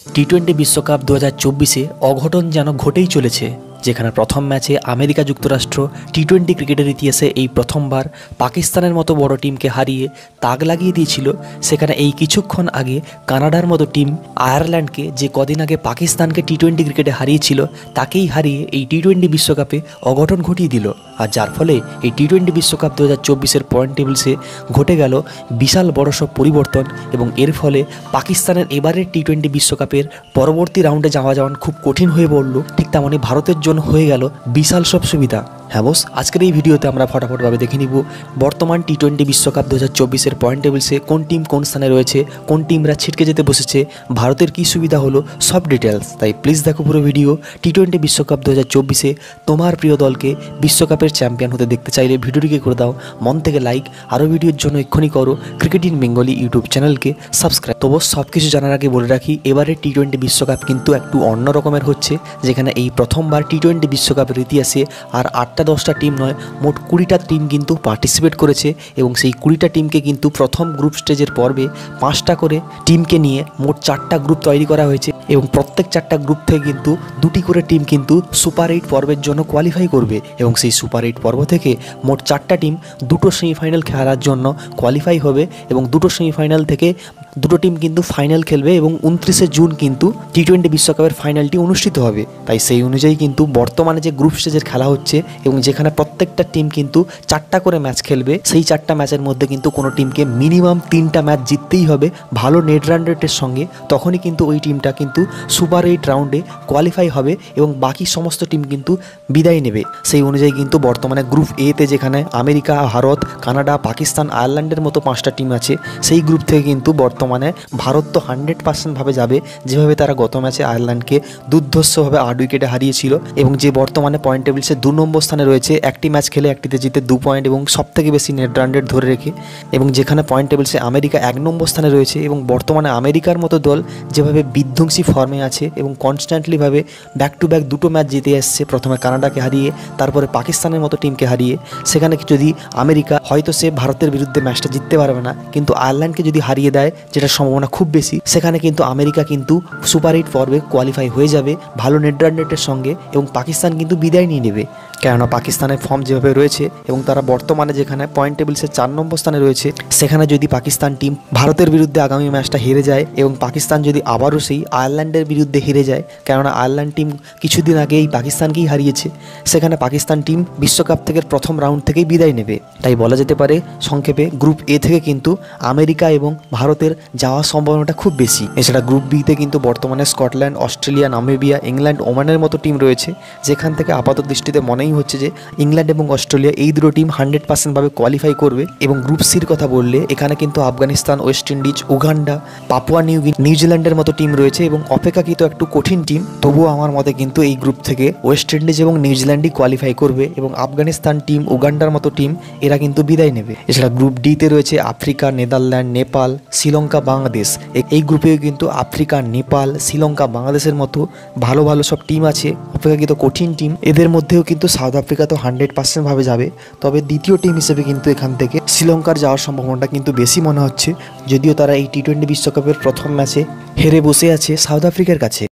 টি-20 বিশ্বকাপ 2024-এ অঘটন যেন ঘটেই চলেছে, যেখানে প্রথম ম্যাচে আমেরিকা যুক্তরাষ্ট্র টি-20 ক্রিকেটের ইতিহাসে এই প্রথমবার পাকিস্তানের মতো বড় টিমকে হারিয়ে তাক লাগিয়ে দিয়েছিল। সেখানে এই কিছুক্ষণ আগে কানাডার মতো টিম আয়ারল্যান্ডকে, যে কদিন আগে পাকিস্তানকে টি-20 ক্রিকেটে হারিয়েছিল, তাকেই হারিয়ে এই টি-20 বিশ্বকাপে অঘটন ঘটিয়ে দিল। আর যার ফলে এই টি-20 বিশ্বকাপ 2024-এর পয়েন্ট টেবিলসে ঘটে গেল বিশাল বড় সব পরিবর্তন, এবং এর ফলে পাকিস্তানের এবারের টি-20 বিশ্বকাপের পরবর্তী রাউন্ডে যাওয়া খুব কঠিন হয়ে পড়ল। ঠিক তেমনই ভারতের জন্য হয়ে গেল বিশাল সব সুবিধা। হ্যাঁ বস, আজকের এই ভিডিওতে আমরা ফটাফটভাবে দেখে নিব বর্তমান টি-20 বিশ্বকাপ 2024-এর পয়েন্ট টেবিলসে কোন টিম কোন স্থানে রয়েছে, কোন টিমরা ছিটকে যেতে বসেছে, ভারতের কী সুবিধা হলো, সব ডিটেলস। তাই প্লিজ দেখো পুরো ভিডিও। টি-20 বিশ্বকাপ 2024-এ তোমার প্রিয় দলকে বিশ্বকাপের চ্যাম্পিয়ন হতে দেখতে চাইলে ভিডিওটিকে করে দাও মন থেকে লাইক, আরও ভিডিওর জন্য এক্ষুনি করো ক্রিকেট ইন বেঙ্গলি ইউটিউব চ্যানেলকে সাবস্ক্রাইব। তো বস, সব কিছু জানার আগে বলে রাখি, এবারে টি-20 বিশ্বকাপ কিন্তু একটু অন্য রকমের হচ্ছে, যেখানে এই প্রথমবার টি-20 বিশ্বকাপের ইতিহাসে আর 8টা-10টা টিম নয়, মোট 20টা টিম কিন্তু পার্টিসিপেট করেছে, এবং সেই 20টা টিমকে কিন্তু প্রথম গ্রুপ স্টেজের পর্বে 5টা করে টিমকে নিয়ে মোট 4টা গ্রুপ তৈরি করা হয়েছে, এবং প্রত্যেক 4টা গ্রুপ থেকে কিন্তু 2টি করে টিম কিন্তু সুপার 8 পর্বের জন্য কোয়ালিফাই করবে, এবং সেই সুপার 8 পর্ব থেকে মোট 4টা টিম 2টো সেমিফাইনাল খেলার জন্য কোয়ালিফাই হবে, এবং 2টো সেমিফাইনাল থেকে 2টো টিম কিন্তু ফাইনাল খেলবে, এবং 29শে জুন কিন্তু টি-20 বিশ্বকাপের ফাইনালটি অনুষ্ঠিত হবে। তাই সেই অনুযায়ী কিন্তু বর্তমানে যে গ্রুপ স্টেজের খেলা হচ্ছে, এবং যেখানে প্রত্যেকটা টিম কিন্তু 4টা করে ম্যাচ খেলবে, সেই 4টা ম্যাচের মধ্যে কিন্তু কোনো টিমকে মিনিমাম 3টা ম্যাচ জিততেই হবে ভালো নেট রান রেটের সঙ্গে, তখনই কিন্তু ওই টিমটা কিন্তু সুপার 8 রাউন্ডে কোয়ালিফাই হবে, এবং বাকি সমস্ত টিম কিন্তু বিদায় নেবে। সেই অনুযায়ী কিন্তু বর্তমানে গ্রুপ এতে, যেখানে আমেরিকা, ভারত, কানাডা, পাকিস্তান, আয়ারল্যান্ডের মতো 5টা টিম আছে, সেই গ্রুপ থেকে কিন্তু বর্তমানে ভারত তো 100% ভাবে যাবে, যেভাবে তারা গত ম্যাচে আয়ারল্যান্ডকে দুর্ধর্ষভাবে 8 উইকেটে হারিয়েছিল, এবং যে বর্তমানে পয়েন্ট টেবিলসে 2 নম্বর স্থানে রয়েছে, একটি ম্যাচ খেলে একটিতে জিতে 2 পয়েন্ট এবং সবথেকে বেশি নেট রান রেট ধরে রেখে, এবং যেখানে পয়েন্ট টেবিলসে আমেরিকা 1 নম্বর স্থানে রয়েছে, এবং বর্তমানে আমেরিকার মতো দল যেভাবে বিধ্বংসী ফর্মে আছে এবং কনস্ট্যান্টলিভাবে ব্যাক টু ব্যাক 2টো ম্যাচ জিতে আসছে, প্রথমে কানাডাকে হারিয়ে তারপরে পাকিস্তানের মতো টিমকে হারিয়ে, সেখানে যদি আমেরিকা হয়তো সে ভারতের বিরুদ্ধে ম্যাচটা জিততে পারবে না, কিন্তু আয়ারল্যান্ডকে যদি হারিয়ে দেয়, যেটা সম্ভাবনা খুব বেশি, সেখানে কিন্তু আমেরিকা কিন্তু সুপার 8 পর্বে কোয়ালিফাই হয়ে যাবে ভালো নেট রান রেটের সঙ্গে, এবং পাকিস্তান কিন্তু বিদায় নিয়ে নেবে। কেননা পাকিস্তানের ফর্ম যেভাবে রয়েছে, এবং তারা বর্তমানে যেখানে পয়েন্ট টেবিলসে 4 নম্বর স্থানে রয়েছে, সেখানে যদি পাকিস্তান টিম ভারতের বিরুদ্ধে আগামী ম্যাচটা হেরে যায়, এবং পাকিস্তান যদি আবারও সেই আয়ারল্যান্ডের বিরুদ্ধে হেরে যায়, কেননা আয়ারল্যান্ড টিম কিছুদিন আগেই পাকিস্তানকেই হারিয়েছে, সেখানে পাকিস্তান টিম বিশ্বকাপ থেকে প্রথম রাউন্ড থেকেই বিদায় নেবে। তাই বলা যেতে পারে সংক্ষেপে, গ্রুপ এ থেকে কিন্তু আমেরিকা এবং ভারতের যাওয়ার সম্ভাবনাটা খুব বেশি। এছাড়া গ্রুপ বিতে কিন্তু বর্তমানে স্কটল্যান্ড, অস্ট্রেলিয়া, নামিবিয়া, ইংল্যান্ড, ওমানের মতো টিম রয়েছে, যেখান থেকে আপাত দৃষ্টিতে মনেই হচ্ছে যে ইংল্যান্ড এবং অস্ট্রেলিয়া এই দুটো টিম 100% ভাবে কোয়ালিফাই করবে। এবং গ্রুপ সির কথা বললে, এখানে কিন্তু Afghanistan, West Indies, Uganda, Papua নিউজিল্যান্ডের মতো টিম রয়েছে, এবং অপেক্ষাকৃত একটু কঠিন টিম। তবুও আমার মতে কিন্তু এই গ্রুপ থেকে ওয়েস্ট ইন্ডিজ এবং নিউজিল্যান্ডই কোয়ালিফাই করবে, এবং আফগানিস্তান টিম, উগান্ডার মতো টিম এরা কিন্তু বিদায় নেবে। এছাড়া গ্রুপ ডিতে রয়েছে আফ্রিকা, নেদারল্যান্ড, নেপাল, শ্রীলঙ্কা, বাংলাদেশ। এই গ্রুপেও কিন্তু আফ্রিকা, নেপাল, শ্রীলঙ্কা, বাংলাদেশের মতো ভালো ভালো সব টিম আছে, অপেক্ষাকৃত কঠিন টিম। এদের মধ্যেও কিন্তু সাউথ আফ্রিকা তো 100% ভাবে যাবে, তবে দ্বিতীয় টিম হিসেবে কিন্তু এখান থেকে শ্রীলঙ্কার যাওয়ার সম্ভাবনাটা কিন্তু বেশি মনে হচ্ছে, যদিও তারা এই টি-20 বিশ্বকাপের প্রথম ম্যাচে হেরে বসে আছে সাউথ আফ্রিকার কাছে।